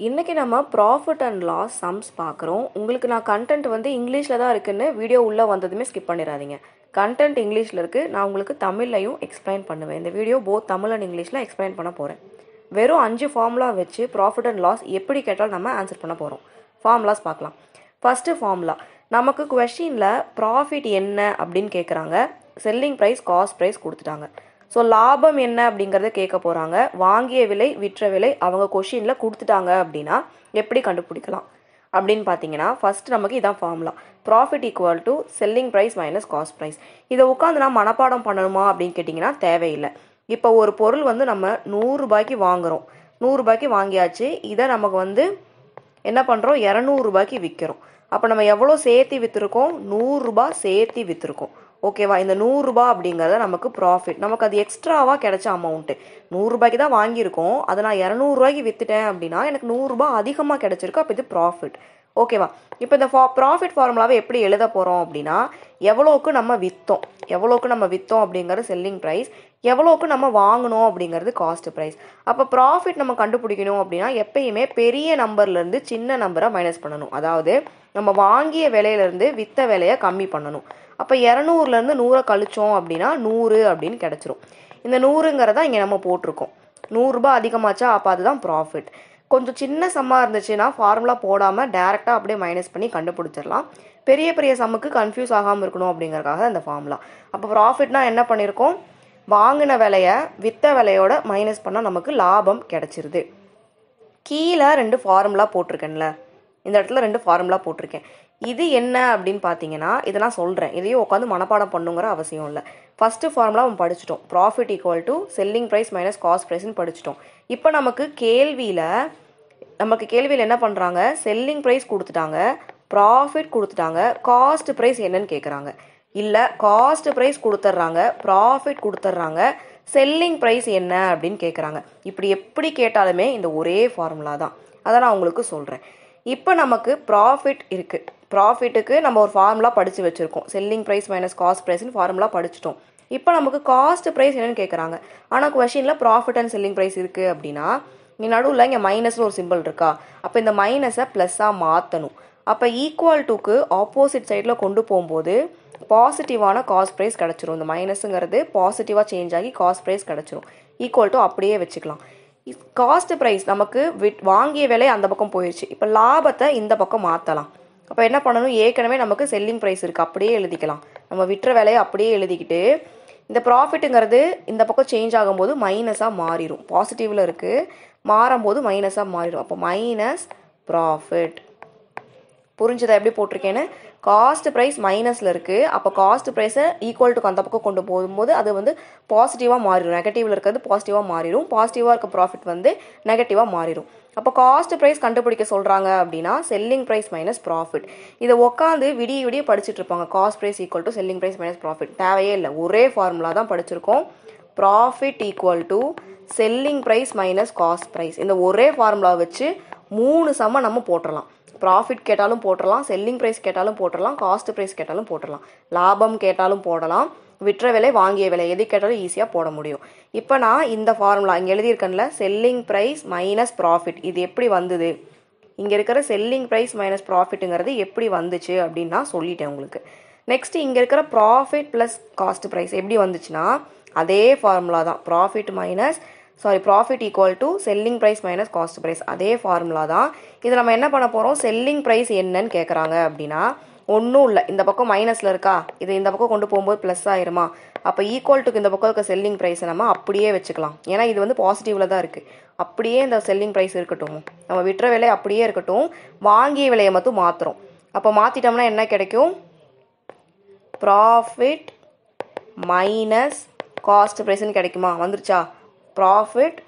இன்றைக்கி நம்ம profit and loss sums பார்க்குறோம். உங்களுக்கு நான் கண்டென்ட் வந்து இங்கிலீஷில் தான் இருக்குன்னு வீடியோ உள்ளே வந்ததுமே ஸ்கிப் பண்ணிடாதீங்க. கண்டென்ட் இங்கிலீஷில் இருக்குது, நான் உங்களுக்கு தமிழ்லையும் எக்ஸ்பிளைன் பண்ணுவேன். இந்த வீடியோ போத் தமிழ் அண்ட் இங்கிலீஷில் எக்ஸ்பிளைன் பண்ண போகிறேன். வெறும் 5 ஃபார்முலா வச்சு ப்ராஃபிட் அண்ட் லாஸ் எப்படி கேட்டாலும் நம்ம ஆன்சர் பண்ண போகிறோம். ஃபார்முலாஸ் பார்க்கலாம். ஃபஸ்ட்டு ஃபார்முலா, நமக்கு கொஸ்டினில் ப்ராஃபிட் என்ன அப்படின்னு கேட்குறாங்க. செல்லிங் ப்ரைஸ், காஸ்ட் ப்ரைஸ் கொடுத்துட்டாங்க. ஸோ லாபம் என்ன அப்படிங்கிறத கேட்க போகிறாங்க. வாங்கிய விலை, விற்ற விலை அவங்க கொஷினில் கொடுத்துட்டாங்க அப்படின்னா எப்படி கண்டுபிடிக்கலாம் அப்படின்னு பார்த்தீங்கன்னா, ஃபஸ்ட்டு நமக்கு இதான் formula. Profit equal to selling price minus cost price. இதை உட்காந்து நான் மனப்பாடம் பண்ணணுமா அப்படின்னு கேட்டிங்கன்னா தேவையில்லை. இப்போ ஒரு பொருள் வந்து நம்ம 100 ரூபாய்க்கு வாங்குகிறோம். 100 ரூபாய்க்கு வாங்கியாச்சு. இதை நமக்கு வந்து என்ன பண்ணுறோம், 200 ரூபாய்க்கு விற்கிறோம். அப்போ நம்ம எவ்வளோ சேர்த்து விற்றுருக்கோம், 100 ரூபாய் சேர்த்து விற்றுருக்கோம். ஓகேவா? இந்த 100 ரூபாய் அப்படிங்கிறத நமக்கு ப்ராஃபிட், நமக்கு அது எக்ஸ்ட்ராவாக கிடைச்ச அமௌண்ட்டு. 100 ரூபாய்க்கு தான் வாங்கியிருக்கோம், அதை நான் 200 ரூபாய்க்கு விற்றுட்டேன் அப்படின்னா எனக்கு 100 ரூபாய் அதிகமாக கிடைச்சிருக்கு. அப்போ இது ப்ராஃபிட். ஓகேவா? இப்போ இந்த ப்ராஃபிட் ஃபார்முலாவை எப்படி எழுத போகிறோம் அப்படின்னா, எவ்வளோக்கு நம்ம விற்றோம் அப்படிங்கிறது செல்லிங் ப்ரைஸ், எவ்வளோக்கு நம்ம வாங்கணும் அப்படிங்கிறது காஸ்ட் ப்ரைஸ். அப்போ ப்ராஃபிட் நம்ம கண்டுபிடிக்கணும் அப்படின்னா எப்பயுமே பெரிய நம்பர்லேருந்து சின்ன நம்பரை மைனஸ் பண்ணணும். அதாவது நம்ம வாங்கிய விலையிலேருந்து விற்ற விலையை கம்மி பண்ணணும். அப்போ 200லேருந்து 100 கழிச்சோம் அப்படின்னா 100 அப்படின்னு கிடச்சிரும். இந்த 100ங்கிறதா இங்கே நம்ம போட்டிருக்கோம். 100 ரூபாய் அதிகமாச்சா, அப்போ அதுதான் ப்ராஃபிட். கொஞ்சம் சின்ன சம்மாக இருந்துச்சுன்னா ஃபார்முலா போடாமல் டேரெக்டாக அப்படியே மைனஸ் பண்ணி கண்டுபிடிச்சிடலாம். பெரிய பெரிய சம்முக்கு கன்ஃபியூஸ் ஆகாமல் இருக்கணும் அப்படிங்கிறதுக்காக இந்த ஃபார்முலா. அப்போ ப்ராஃபிட்னா என்ன பண்ணியிருக்கோம், வாங்கின விலையை விற்ற விலையோட மைனஸ் பண்ணால் நமக்கு லாபம் கிடச்சிருது. கீழே 2 ஃபார்முலா போட்டிருக்கேன்ல, இந்த இடத்துல 2 ஃபார்முலா போட்டிருக்கேன். இது என்ன அப்படின்னு பார்த்தீங்கன்னா, இதை நான் சொல்கிறேன், இதையும் உட்காந்து மனப்பாடம் பண்ணுங்கிற அவசியம் இல்லை. ஃபஸ்ட்டு ஃபார்முலா நம்ம படிச்சிட்டோம். Profit equal to selling price minus cost ப்ரைஸ்ன்னு படிச்சிட்டோம். இப்போ நமக்கு கேள்வியில் என்ன பண்ணுறாங்க, செல்லிங் ப்ரைஸ் கொடுத்துட்டாங்க, ப்ராஃபிட் கொடுத்துட்டாங்க, காஸ்ட் ப்ரைஸ் என்னன்னு கேட்குறாங்க. இல்லை, காஸ்ட் ப்ரைஸ் கொடுத்துட்றாங்க, ப்ராஃபிட் கொடுத்துட்றாங்க, செல்லிங் ப்ரைஸ் என்ன அப்படின்னு கேட்குறாங்க. இப்படி எப்படி கேட்டாலுமே இந்த ஒரே ஃபார்முலா தான். அதை நான் உங்களுக்கு சொல்கிறேன். இப்போ நமக்கு ப்ராஃபிட் இருக்குது. ப்ராஃபிட்டுக்கு நம்ம ஒரு ஃபார்முலா படித்து வச்சுருக்கோம். செல்லிங் ப்ரைஸ் மைனஸ் காஸ்ட் ப்ரைஸ்னு ஃபார்முலா படிச்சிட்டோம். இப்போ நமக்கு காஸ்ட் ப்ரைஸ் என்னன்னு கேட்குறாங்க. ஆனால் கொஷினில் ப்ராஃபிட் அண்ட் செல்லிங் ப்ரைஸ் இருக்குது அப்படின்னா இங்கே நடுவில் இங்கே மைனஸ்னு ஒரு சிம்பிள் இருக்கா. அப்போ இந்த மைனஸை ப்ளஸ்ஸாக மாற்றணும். அப்போ ஈக்குவல் டுக்கு ஆப்போசிட் சைடில் கொண்டு போகும்போது பாசிட்டிவான காஸ்ட் ப்ரைஸ் கிடச்சிரும். இந்த மைனஸுங்கிறது பாசிட்டிவாக சேஞ்ச் ஆகி காஸ்ட் ப்ரைஸ் கிடச்சிரும். ஈக்குவல் டு அப்படியே வச்சுக்கலாம். காஸ்ட் ப்ரைஸ் நமக்கு வாங்கிய விலை அந்த பக்கம் போயிடுச்சு. இப்போ லாபத்தை இந்த பக்கம் மாற்றலாம். அப்போ என்ன பண்ணணும், ஏற்கனவே நமக்கு செல்லிங் ப்ரைஸ் இருக்குது, அப்படியே எழுதிக்கலாம். நம்ம விற்ற விலையை அப்படியே எழுதிக்கிட்டு இந்த ப்ராஃபிட்டுங்கிறது இந்த பக்கம் சேஞ்ச் ஆகும்போது மைனஸாக மாறிடும். பாசிட்டிவில் இருக்குது, மாறும்போது மைனஸாக மாறிடும். அப்போ மைனஸ் ப்ராஃபிட். புரிஞ்சதை எப்படி போட்டிருக்கேன்னு? காஸ்ட் ப்ரைஸ் மைனஸில் இருக்குது. அப்போ காஸ்ட் ப்ரைஸை ஈக்குவல் டு அந்த பக்கம் கொண்டு போகும்போது அது வந்து பாசிட்டிவாக மாறிடும். நெகட்டிவில் இருக்கிறது பாசிட்டிவாக மாறிடும். பாசிட்டிவாக இருக்க ப்ராஃபிட் வந்து நெகட்டிவாக மாறிடும். அப்போ காஸ்ட் ப்ரைஸ் கண்டுபிடிக்க சொல்கிறாங்க அப்படின்னா செல்லிங் ப்ரைஸ் மைனஸ் ப்ராஃபிட். இதை உட்காந்து விடிய படிச்சுட்டு இருப்பாங்க. Cost price equal to selling price minus profit. தேவையே இல்லை, ஒரே ஃபார்முலா தான் படிச்சிருக்கோம். Profit equal to selling price minus cost price. இந்த ஒரே ஃபார்முலா வச்சு 3 சம நம்ம போட்டுடலாம். ப்ராஃபிட் கேட்டாலும் போட்டுடலாம், செல்லிங் ப்ரைஸ் கேட்டாலும் போட்டுடலாம், காஸ்ட் ப்ரைஸ் கேட்டாலும் போட்டுடலாம், லாபம் கேட்டாலும் போடலாம், விற்ற விலை வாங்கிய விலை எது கேட்டாலும் ஈஸியாக போட முடியும். இப்போ நான் இந்த ஃபார்முலா இங்கே எழுதியிருக்கேன்ல, செல்லிங் ப்ரைஸ் மைனஸ் ப்ராஃபிட், இது எப்படி வந்தது, இங்கே இருக்கிற செல்லிங் ப்ரைஸ் மைனஸ் ப்ராஃபிட்டுங்கிறது எப்படி வந்துச்சு அப்படின்னு நான் சொல்லிட்டேன் உங்களுக்கு. நெக்ஸ்ட் இங்கே இருக்கிற ப்ராஃபிட் ப்ளஸ் காஸ்ட் ப்ரைஸ் எப்படி வந்துச்சுன்னா அதே ஃபார்முலா தான். Profit equal to selling price minus cost price, அதே ஃபார்முலா தான். இது நம்ம என்ன பண்ண போகிறோம், செல்லிங் ப்ரைஸ் என்னன்னு கேட்குறாங்க அப்படின்னா ஒன்றும் இல்லை, இந்த பக்கம் மைனஸில் இருக்கா, இது இந்த பக்கம் கொண்டு போகும்போது ப்ளஸ் ஆயிருமா. அப்போ ஈக்குவல் டுக்கு இந்த பக்கம் இருக்க செல்லிங் ப்ரைஸை நம்ம அப்படியே வச்சுக்கலாம். ஏன்னா இது வந்து பாசிட்டிவில் தான் இருக்குது. அப்படியே இந்த செல்லிங் ப்ரைஸ் இருக்கட்டும், நம்ம விற்ற விலை அப்படியே இருக்கட்டும், வாங்கிய விலையை மட்டும் மாற்றுறோம். அப்போ மாற்றிட்டோம்னா என்ன கிடைக்கும், ப்ராஃபிட் மைனஸ் காஸ்ட் ப்ரைஸ்ன்னு கிடைக்குமா. வந்துருச்சா, ப்ராஃபிட்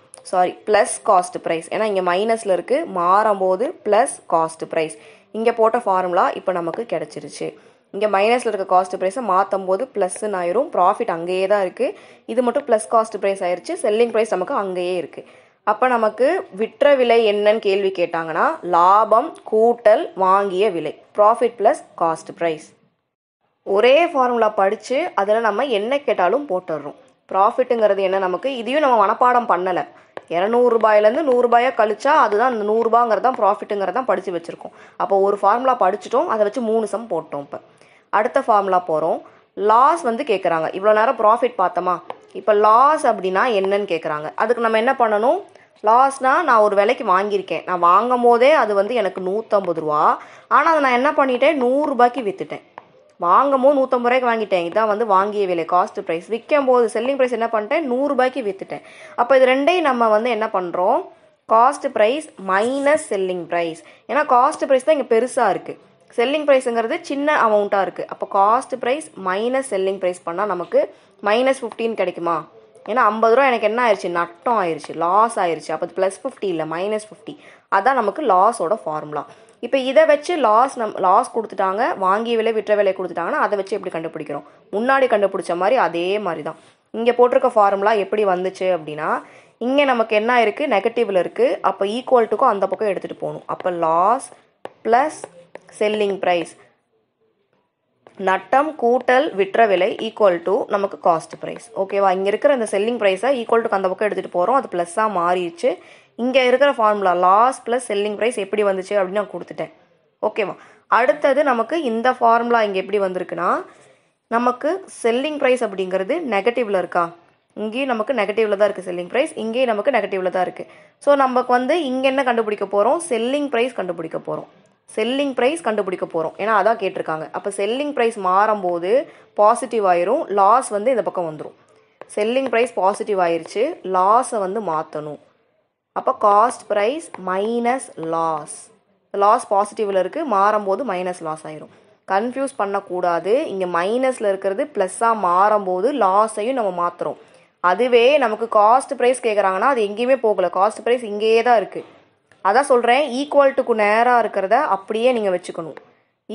ப்ளஸ் காஸ்ட் ப்ரைஸ். ஏன்னா இங்கே மைனஸில் இருக்குது, மாறும்போது ப்ளஸ் காஸ்ட் ப்ரைஸ். இங்கே போட்ட ஃபார்முலா இப்போ நமக்கு கிடச்சிருச்சு. இங்கே மைனஸில் இருக்க காஸ்ட் ப்ரைஸை மாற்றும் போது ப்ளஸ்ன்னு ஆயிரும். ப்ராஃபிட் அங்கேயே தான் இருக்குது, இது மட்டும் ப்ளஸ் காஸ்ட் ப்ரைஸ் ஆயிடுச்சு. செல்லிங் ப்ரைஸ் நமக்கு அங்கேயே இருக்குது. அப்போ நமக்கு விற்ற விலை என்னன்னு கேள்வி கேட்டாங்கன்னா லாபம் கூட்டல் வாங்கிய விலை, ப்ராஃபிட் ப்ளஸ் காஸ்ட் ப்ரைஸ். ஒரே ஃபார்முலா படித்து அதில் நம்ம என்ன கேட்டாலும் போட்டுடுறோம். ப்ராஃபிட்டுங்கிறது என்ன நமக்கு, இதையும் நம்ம மனப்பாடம் பண்ணலை. ரூபாயிலேருந்து 100 ரூபாயை கழிச்சா அதுதான் அந்த 100 ரூபாங்கிறது தான் ப்ராஃபிட்டுங்கிறதான் படித்து வச்சுருக்கோம். அப்போ ஒரு ஃபார்முலா படிச்சுட்டோம், அதை வச்சு 3 சம் போட்டோம். இப்போ அடுத்த ஃபார்முலா போகிறோம். லாஸ் வந்து கேட்குறாங்க. இவ்வளோ நேரம் ப்ராஃபிட் பார்த்தோமா, இப்போ லாஸ் அப்படின்னா என்னன்னு கேட்குறாங்க. அதுக்கு நம்ம என்ன பண்ணணும்? லாஸ்னால் நான் ஒரு விலைக்கு வாங்கியிருக்கேன், நான் வாங்கும் போதே அது வந்து எனக்கு 150 ரூபா, ஆனால் அதை நான் என்ன பண்ணிட்டேன், 100 ரூபாய்க்கு விற்றுட்டேன். வாங்கும் போது 150 ரூபாய்க்கு வாங்கிட்டேன், இதான் வந்து வாங்கிய விலை காஸ்ட் ப்ரைஸ். விற்கும் போது செல்லிங் ப்ரைஸ் என்ன பண்ணிட்டேன், 100 ரூபாய்க்கு விற்றுட்டேன். அப்போ இது ரெண்டையும் நம்ம வந்து என்ன பண்ணுறோம், cost price minus selling price. ஏன்னா காஸ்ட் ப்ரைஸ் தான் இங்கே பெருசாக இருக்குது, செல்லிங் ப்ரைஸுங்கிறது சின்ன அமௌண்ட்டாக இருக்குது. அப்போ cost price minus selling price பண்ணால் நமக்கு -15 கிடைக்குமா? ஏன்னா 50 ரூபா எனக்கு என்ன ஆயிடுச்சு, நட்டம் ஆயிடுச்சு, லாஸ் ஆயிடுச்சு. அப்போ +50 இல்லை -50, அதான் நமக்கு லாஸோட ஃபார்முலா. இப்போ இதை வச்சு லாஸ் கொடுத்துட்டாங்க, வாங்கிய விலை விற்ற விலை கொடுத்துட்டாங்கன்னா அதை வச்சு எப்படி கண்டுபிடிக்கிறோம்? முன்னாடி கண்டுபிடிச்ச மாதிரி அதே மாதிரி தான். இங்கே போட்டிருக்க ஃபார்முலா எப்படி வந்துச்சு அப்படின்னா, இங்கே நமக்கு என்ன இருக்குது, நெகட்டிவில் இருக்குது. அப்போ ஈக்குவல்ட்டுக்கும் அந்த பக்கம் எடுத்துகிட்டு போகணும். அப்போ லாஸ் ப்ளஸ் செல்லிங் ப்ரைஸ், நட்டம் கூட்டல் விற்ற விலை ஈக்குவல் டு நமக்கு காஸ்ட் ப்ரைஸ். ஓகேவா? இங்கே இருக்கிற இந்த செல்லிங் ப்ரைஸை ஈக்குவல் டுக்கு அந்த பக்கம் எடுத்துகிட்டு போகிறோம், அது ப்ளஸ்ஸாக மாறிடுச்சு. இங்கே இருக்கிற formula loss plus selling price எப்படி வந்துச்சு அப்படின்னு நான் கொடுத்துட்டேன். ஓகேவா? அடுத்தது நமக்கு இந்த ஃபார்முலா இங்கே எப்படி வந்திருக்குன்னா, நமக்கு செல்லிங் ப்ரைஸ் அப்படிங்கிறது நெகட்டிவில் இருக்கா, இங்கேயும் நமக்கு நெகட்டிவில் தான் இருக்குது செல்லிங் ப்ரைஸ், இங்கேயும் நமக்கு நெகட்டிவில் தான் இருக்குது. ஸோ நமக்கு வந்து இங்கே என்ன கண்டுபிடிக்க போகிறோம், செல்லிங் ப்ரைஸ் கண்டுபிடிக்க போகிறோம். செல்லிங் ப்ரைஸ் கண்டுபிடிக்க போகிறோம், ஏன்னா அதான் கேட்டிருக்காங்க. அப்போ செல்லிங் ப்ரைஸ் மாறும்போது பாசிட்டிவ் ஆயிரும், லாஸ் வந்து இந்த பக்கம் வந்துடும். செல்லிங் ப்ரைஸ் பாசிட்டிவ் ஆயிருச்சு, லாஸை வந்து மாற்றணும். அப்போ cost price minus loss, loss பாசிட்டிவில் இருக்குது, மாறும்போது மைனஸ் லாஸ் ஆயிரும். கன்ஃபியூஸ் பண்ணக்கூடாது, இங்கே மைனஸில் இருக்கிறது ப்ளஸ்ஸாக மாறும்போது லாஸையும் நம்ம மாற்றுறோம். அதுவே நமக்கு காஸ்ட் ப்ரைஸ் கேட்குறாங்கன்னா அது எங்கேயுமே போகலை, காஸ்ட் ப்ரைஸ் இங்கேயே தான் இருக்குது. அதான் சொல்கிறேன், ஈக்குவல்ட்டுக்கு நேராக இருக்கிறத அப்படியே நீங்கள் வச்சுக்கணும்.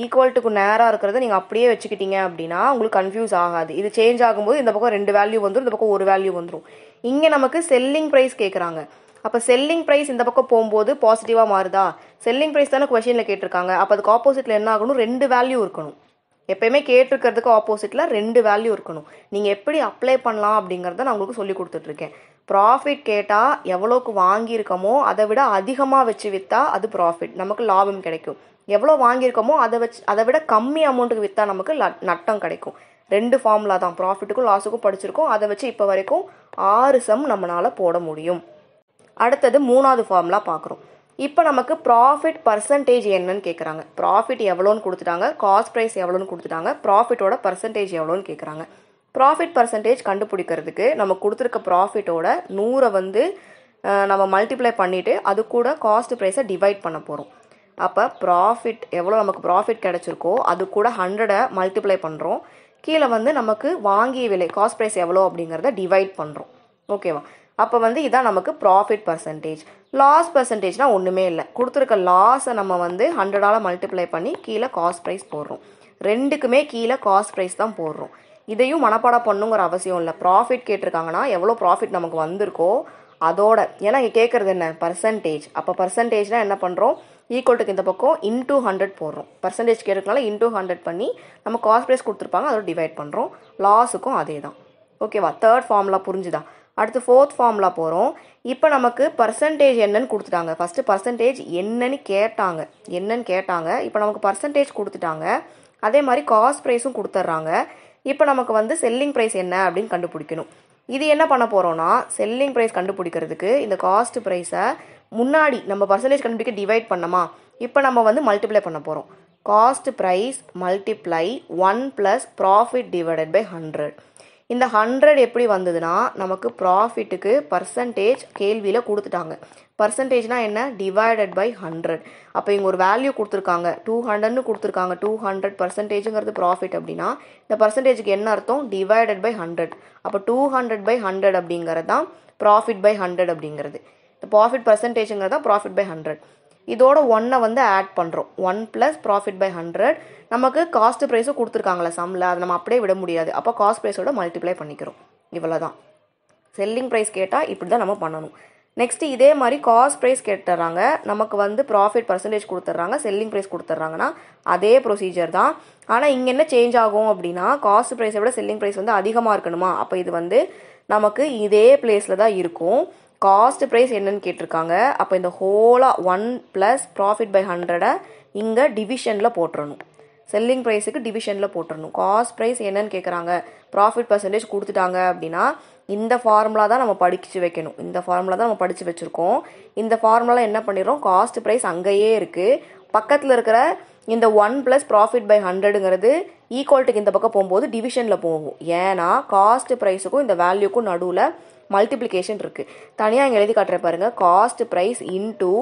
ஈக்குவல்ட்டுக்கு நேராக இருக்கிறத நீங்கள் அப்படியே வச்சுக்கிட்டீங்க அப்படின்னா உங்களுக்கு கன்ஃபியூஸ் ஆகாது. இது சேஞ்ச் ஆகும்போது இந்த பக்கம் 2 வேல்யூ வந்துடும், இந்த பக்கம் 1 வேல்யூ வந்துடும். இங்கே நமக்கு செல்லிங் ப்ரைஸ் கேட்குறாங்க. அப்போ செல்லிங் ப்ரைஸ் இந்த பக்கம் போகும்போது பாசிட்டிவாக மாறுதா, செல்லிங் ப்ரைஸ் தானே கொஷனில் கேட்டிருக்காங்க. அப்போ அதுக்கு ஆப்போசிட்டில் என்ன ஆகணும், 2 வேல்யூ இருக்கணும். எப்பயுமே கேட்டிருக்கிறதுக்கு ஆப்போசிட்டில் 2 வேல்யூ இருக்கணும். நீங்கள் எப்படி அப்ளை பண்ணலாம் அப்படிங்கிறத நான் உங்களுக்கு சொல்லி கொடுத்துட்ருக்கேன். ப்ராஃபிட் கேட்டால் எவ்வளோக்கு வாங்கியிருக்கோமோ அதை விட அதிகமாக வச்சு விற்றா அது ப்ராஃபிட், நமக்கு லாபம் கிடைக்கும். எவ்வளோ வாங்கியிருக்கோமோ அதை விட கம்மி அமௌண்ட்டுக்கு விற்றா நமக்கு நட்டம் கிடைக்கும். 2 ஃபார்முலா தான், ப்ராஃபிட்டுக்கும் லாஸுக்கும் படிச்சிருக்கோம். அதை வச்சு இப்போ வரைக்கும் 6 சம் நம்மளால் போட முடியும். அடுத்தது 3வது ஃபார்முலா பார்க்குறோம். இப்போ நமக்கு ப்ராஃபிட் பர்சன்டேஜ் என்னன்னு கேட்குறாங்க. ப்ராஃபிட் எவ்வளோன்னு கொடுத்துட்டாங்க, காஸ்ட் ப்ரைஸ் எவ்வளோன்னு கொடுத்துட்டாங்க, ப்ராஃபிட்டோட பர்சன்டேஜ் எவ்வளோன்னு கேட்குறாங்க. ப்ராஃபிட் பர்சன்டேஜ் கண்டுபிடிக்கிறதுக்கு நம்ம கொடுத்துருக்க ப்ராஃபிட்டோட 100 வந்து நம்ம மல்டிப்ளை பண்ணிவிட்டு அது கூட காஸ்ட் ப்ரைஸை டிவைட் பண்ண போகிறோம். அப்போ ப்ராஃபிட் எவ்வளோ நமக்கு ப்ராஃபிட் கிடச்சிருக்கோ அது கூட 100 மல்டிப்ளை பண்ணுறோம். கீழே வந்து நமக்கு வாங்கிய விலை காஸ்ட் ப்ரைஸ் எவ்வளோ அப்படிங்கிறத டிவைட் பண்ணுறோம். ஓகேவா? அப்போ வந்து இதான் நமக்கு ப்ராஃபிட் பர்சன்டேஜ். லாஸ் பர்சன்டேஜ்னால் ஒன்றுமே இல்லை, கொடுத்துருக்க லாஸை நம்ம வந்து 100ஆல் மல்டிப்ளை பண்ணி கீழே காஸ்ட் ப்ரைஸ் போடுறோம். ரெண்டுக்குமே கீழே காஸ்ட் ப்ரைஸ் தான் போடுறோம். இதையும் மனப்பாடம் பண்ணுங்கிற அவசியம் இல்லை. ப்ராஃபிட் கேட்டிருக்காங்கன்னா எவ்வளோ ப்ராஃபிட் நமக்கு வந்திருக்கோ அதோட, ஏன்னா இங்கே கேட்குறது என்ன, பர்சன்டேஜ். அப்போ பர்சன்டேஜ்னால் என்ன பண்ணுறோம், ஈக்குவல்ட்டுக்கு இந்த பக்கம் இன்டூ 100 போடுறோம். பர்சன்டேஜ் கேட்கறதுனால இன்டூ 100 பண்ணி நம்ம காஸ்ட் ப்ரைஸ் கொடுத்துருப்பாங்க அதோட டிவைட் பண்ணுறோம். லாஸுக்கும் அதே தான். ஓகேவா? 3rd ஃபார்முலா புரிஞ்சுதா? அடுத்து 4th ஃபார்முலா போகிறோம். இப்போ நமக்கு பர்சன்டேஜ் என்னன்னு கொடுத்துட்டாங்க. ஃபஸ்ட்டு பர்சன்டேஜ் என்னன்னு கேட்டாங்க. இப்போ நமக்கு பர்சன்டேஜ் கொடுத்துட்டாங்க, அதே மாதிரி காஸ்ட் ப்ரைஸும் கொடுத்துட்றாங்க. இப்போ நமக்கு வந்து செல்லிங் ப்ரைஸ் என்ன அப்படின்னு கண்டுபிடிக்கணும். இது என்ன பண்ண போகிறோன்னா, செல்லிங் ப்ரைஸ் கண்டுபிடிக்கிறதுக்கு இந்த காஸ்ட் ப்ரைஸை முன்னாடி நம்ம பர்சன்டேஜ் கண்டுபிடிக்க டிவைட் பண்ணோமா, இப்போ நம்ம வந்து மல்டிப்ளை பண்ண போகிறோம். Cost price multiply 1 + profit divided by 100. இந்த 100 எப்படி வந்ததுன்னா, நமக்கு ப்ராஃபிட்டுக்கு பர்சன்டேஜ் கேள்வியில் கொடுத்துட்டாங்க. பர்சன்டேஜ்னால் என்ன, டிவைடட் பை 100. அப்போ இங்கே ஒரு வேல்யூ கொடுத்துருக்காங்க, 200ன்னு கொடுத்துருக்காங்க. 200% ப்ராஃபிட் அப்படின்னா இந்த பர்சன்டேஜுக்கு என்ன அர்த்தம், டிவைடட் பை 100. அப்போ 200/100 அப்படிங்கிறது தான் ப்ராஃபிட் பை 100 அப்படிங்கிறது. இந்த ப்ராஃபிட் பர்சன்டேஜுங்கிறது தான் ப்ராஃபிட் பை 100. இதோட 1 வந்து ஆட் பண்ணுறோம். 1 + ப்ராஃபிட் பை 100. நமக்கு காஸ்ட் ப்ரைஸும் கொடுத்துருக்காங்களா சம்மில், அதை நம்ம அப்படியே விட முடியாது. அப்போ காஸ்ட் ப்ரைஸோட மல்டிப்ளை பண்ணிக்கிறோம். இவ்வளோ தான். செல்லிங் ப்ரைஸ் கேட்டால் இப்படி தான் நம்ம பண்ணணும். நெக்ஸ்ட்டு இதே மாதிரி காஸ்ட் ப்ரைஸ் கேட்டுறாங்க, நமக்கு வந்து ப்ராஃபிட் பர்சன்டேஜ் கொடுத்துட்றாங்க, செல்லிங் ப்ரைஸ் கொடுத்துட்றாங்கன்னா அதே ப்ரொசீஜர் தான். ஆனால் இங்கே என்ன சேஞ்ச் ஆகும் அப்படின்னா, காஸ்ட் ப்ரைஸை விட செல்லிங் ப்ரைஸ் வந்து அதிகமாக இருக்கணுமா, அப்போ இது வந்து நமக்கு இதே பிளேஸில் தான் இருக்கும். காஸ்ட் ப்ரைஸ் என்னன்னு கேட்டிருக்காங்க. அப்போ இந்த ஹோலாக 1 + ப்ராஃபிட் பை 100 இங்கே டிவிஷனில் போட்டுறணும். செல்லிங் ப்ரைஸுக்கு டிவிஷனில் போட்டுறணும். காஸ்ட் ப்ரைஸ் என்னன்னு கேட்குறாங்க, ப்ராஃபிட் பர்சன்டேஜ் கொடுத்துட்டாங்க அப்படின்னா இந்த ஃபார்முலா தான் நம்ம படித்து வைக்கணும். இந்த ஃபார்முலா தான் நம்ம படித்து வச்சுருக்கோம். இந்த ஃபார்முலா என்ன பண்ணிடுறோம், காஸ்ட் ப்ரைஸ் அங்கேயே இருக்குது. பக்கத்தில் இருக்கிற இந்த 1 + ப்ராஃபிட் பை 100ங்கிறது ஈக்குவல்ட்டுக்கு இந்த பக்கம் போகும்போது டிவிஷனில் போகும். ஏன்னா காஸ்ட் ப்ரைஸுக்கும் இந்த வேல்யூக்கும் நடுவில் மல்டிப்ளிகேஷன் இருக்குது. தனியாக இங்கே எழுதி காட்டுற பாருங்கள். Cost price into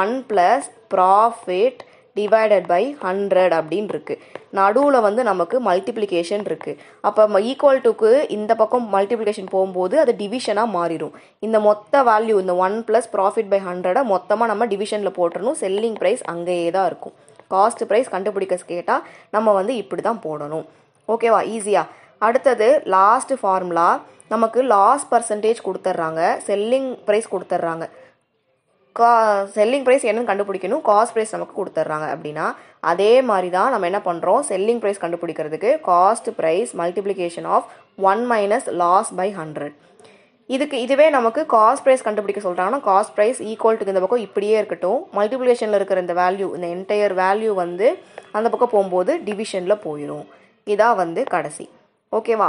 1 + profit divided by 100 அப்படின்னு இருக்குது. நடுவில் வந்து நமக்கு மல்டிப்ளிகேஷன் இருக்குது. அப்போ ஈக்குவல் டுக்கு இந்த பக்கம் மல்டிப்ளிகேஷன் போகும்போது அது டிவிஷனாக மாறிடும். இந்த மொத்த வேல்யூ இந்த 1 + ப்ராஃபிட் பை 100 மொத்தமாக நம்ம டிவிஷனில் போட்டுறணும். செல்லிங் ப்ரைஸ் அங்கேயே தான் இருக்கும். காஸ்ட் ப்ரைஸ் கண்டுபிடிக்க கேட்டால் நம்ம வந்து இப்படி தான் போடணும். ஓகேவா, ஈஸியா. அடுத்தது லாஸ்ட் ஃபார்முலா. நமக்கு லாஸ் பர்சன்டேஜ் கொடுத்துட்றாங்க, செல்லிங் ப்ரைஸ் கொடுத்துட்றாங்க. செல்லிங் ப்ரைஸ் என்னன்னு கண்டுபிடிக்கணும், காஸ்ட் ப்ரைஸ் நமக்கு கொடுத்துட்றாங்க அப்படின்னா அதே மாதிரி தான் நம்ம என்ன பண்ணுறோம், செல்லிங் ப்ரைஸ் கண்டுபிடிக்கிறதுக்கு cost price multiplication of 1 - loss by 100. இதுவே நமக்கு காஸ்ட் ப்ரைஸ் கண்டுபிடிக்க சொல்கிறாங்கன்னா காஸ்ட் ப்ரைஸ் ஈக்குவல் டு இந்த பக்கம் இப்படியே இருக்கட்டும். மல்டிப்ளிகேஷனில் இருக்கிற இந்த வேல்யூ, இந்த என்டையர் வேல்யூ வந்து அந்த பக்கம் போகும்போது டிவிஷனில் போயிடும். இதான் வந்து கடைசி. ஓகேவா,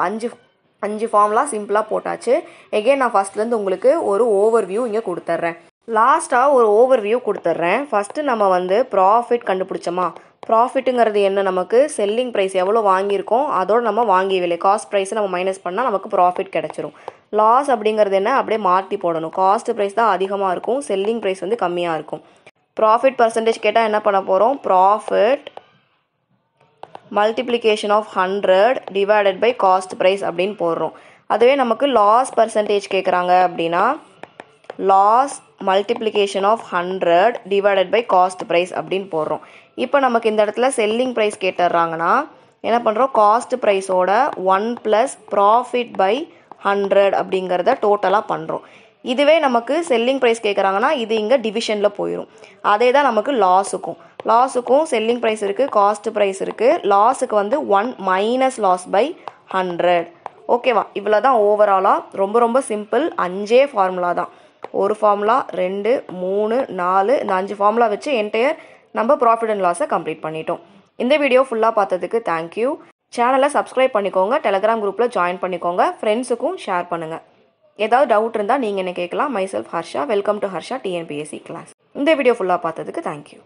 5 ஃபார்முலா சிம்பிளாக போட்டாச்சு. எகெயின் நான் ஃபஸ்ட்லேருந்து உங்களுக்கு ஒரு ஓவர்வியூ இங்கே கொடுத்துட்றேன். லாஸ்ட்டாக ஒரு ஓவர்வியூ கொடுத்துட்றேன். ஃபஸ்ட்டு நம்ம வந்து ப்ராஃபிட் கண்டுபிடிச்சோமா, ப்ராஃபிட்டுங்கிறது என்ன, நமக்கு செல்லிங் ப்ரைஸ் எவ்வளோ வாங்கியிருக்கோம் அதோடு நம்ம வாங்கியவில்லை. காஸ்ட் ப்ரைஸை நம்ம மைனஸ் பண்ணால் நமக்கு ப்ராஃபிட் கிடச்சிரும். லாஸ் அப்படிங்கிறது என்ன, அப்படியே மாற்றி போடணும். காஸ்ட் ப்ரைஸ் தான் அதிகமாக இருக்கும், செல்லிங் ப்ரைஸ் வந்து கம்மியாக இருக்கும். ப்ராஃபிட் பர்சன்டேஜ் கேட்டால் என்ன பண்ண போகிறோம், profit multiplication of 100 divided by cost price அப்படின்னு போடுறோம். அதுவே நமக்கு லாஸ் பர்சன்டேஜ் கேட்குறாங்க அப்படின்னா loss multiplication of 100 divided by cost price அப்படின்னு போடுறோம். இப்போ நமக்கு இந்த இடத்துல செல்லிங் ப்ரைஸ் கேட்டுடுறாங்கன்னா என்ன பண்ணுறோம், காஸ்ட் ப்ரைஸோட 1 + ப்ராஃபிட் பை 100 அப்படிங்கிறத டோட்டலாக பண்ணுறோம். இதுவே நமக்கு செல்லிங் ப்ரைஸ் கேட்குறாங்கன்னா இது இங்கே டிவிஷனில் போயிடும். அதே தான் நமக்கு லாஸுக்கும் செல்லிங் ப்ரைஸ் இருக்குது, காஸ்ட் ப்ரைஸ் இருக்குது. லாஸுக்கு வந்து 1 - லாஸ் பை 100. ஓகேவா, இவ்வளோ தான் ஓவராலாக. ரொம்ப ரொம்ப சிம்பிள். 5 ஃபார்முலா தான். ஒரு ஃபார்முலா, 2, 3, 4, இந்த 5 ஃபார்முலா வச்சு என்டையர் நம்ம ப்ராஃபிட் அண்ட் லாஸை கம்ப்ளீட் பண்ணிட்டோம். இந்த வீடியோ ஃபுல்லாக பார்த்ததுக்கு தேங்க்யூ. சேனலை சப்ஸ்கிரைப் பண்ணிக்கோங்க, டெலகிராம் குரூப்பில் ஜாயின் பண்ணிக்கோங்க, ஃப்ரெண்ட்ஸுக்கும் ஷேர் பண்ணுங்கள். ஏதாவது டவுட் இருந்தால் நீங்கள் என்ன கேட்கலாம். Myself Harsha. Welcome to Harsha TNPSC class. இந்த வீடியோ ஃபுல்லாக பார்த்ததுக்கு தேங்க்யூ.